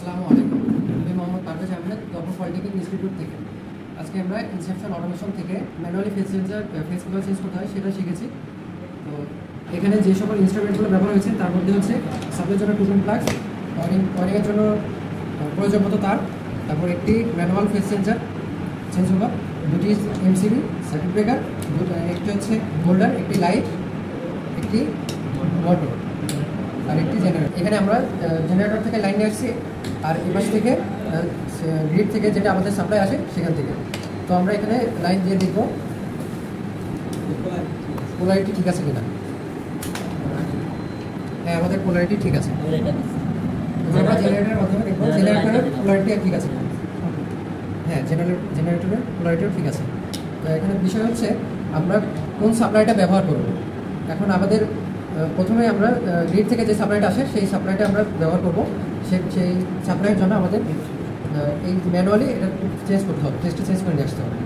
আসসালামু আলাইকুম। আমি মোহাম্মদ পারভেজ আহমেদ, দখল পলিটেকনিক ইনস্টিটিউট থেকে। আজকে আমরা ইনসেপশন অটোমেশন থেকে ম্যানুয়ালি ফেসগুলো চেঞ্জ করতে হয় সেটা শিখেছি। তো এখানে যে সকল ইনস্ট্রুমেন্টগুলো ব্যবহার হয়েছে তার মধ্যে হচ্ছে সাপ্লাইয়ের জন্য টুটুন প্লাগ, ওয়ারিংয়ের জন্য প্রয়োজন মতো তার, তারপর একটি ম্যানুয়াল ফেস সেন্সার চেঞ্জ হলো, দুটি এমসিবি সার্কিট ব্রেকার, একটি হচ্ছে হোল্ডার, একটি লাইট, একটি মোটর আর একটি জেনারেটর। এখানে আমরা জেনারেটর থেকে লাইন নিয়ে আসছি আর এপাশ থেকে গ্রিড থেকে যেটা আমাদের সাপ্লাই আসে সেখান থেকে। তো আমরা এখানে লাইন দিয়ে দেখব পোলারিটি ঠিক আছে কিনা। হ্যাঁ, আমাদের পোলারিটি ঠিক আছে। আমরা জেনারেটরের মাধ্যমে দেখব জেনারেটরের পোলারিটি ঠিক আছে। হ্যাঁ, জেনারেটরের পোলারিটিও ঠিক আছে। তো এখানে বিষয় হচ্ছে আমরা কোন সাপ্লাইটা ব্যবহার করব। এখন আমাদের প্রথমে আমরা গ্রিড থেকে যে সাপ্লাইটা আসে সেই সাপ্লাইটা আমরা ব্যবহার করব। সেই সাপ্লাইয়ের জন্য আমাদের এই ম্যানুয়ালি এটা চেঞ্জ করতে হবে, টেস্টে চেঞ্জ করে নিয়ে আসতে হবে।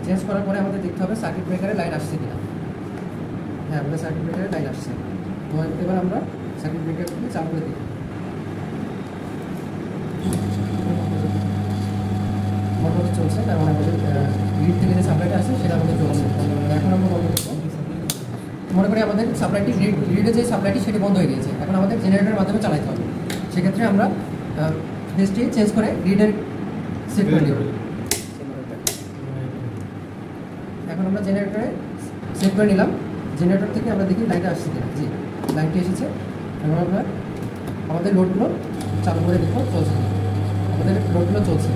চেঞ্জ করার পরে আমাদের দেখতে হবে সার্কিট ব্রেকারে লাইন আসছে কিনা। হ্যাঁ, আমাদের সার্কিট ব্রেকারে লাইন আসছে। তো এবার আমরা সার্কিট ব্রেকারকে চালু করে দিই। মোটর চলছে, তার মানে আমাদের গ্রিড থেকে যে সাপ্লাইটা আসে সেটা আমাদের চলছে। এখন আমরা বন্ধ করবো। মনে করি আমাদের সাপ্লাইটি গ্রিডে যে সাপ্লাইটি সেটি বন্ধ হয়ে গিয়েছে, এখন আমাদের জেনারেটরের মাধ্যমে চালাতে হবে। সেক্ষেত্রে আমরা ফেসটি চেঞ্জ করে গ্রিডের সেট করে দেব। এখন আমরা জেনারেটরে সেট করে নিলাম। জেনারেটর থেকে আমরা দেখি লাইনটা আসছে কিনা। জি, লাইনটি এসেছে। এখন আমরা আমাদের লোডগুলো চালু করে দেখবো চলছে। আমাদের লোডগুলো চলছে।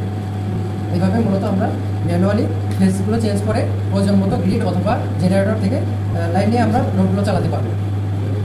এইভাবে মূলত আমরা ম্যানুয়ালি ফেসগুলো চেঞ্জ করে প্রয়োজন মতো গ্রিড অথবা জেনারেটর থেকে লাইন নিয়ে আমরা লোডগুলো চালাতে পারবো।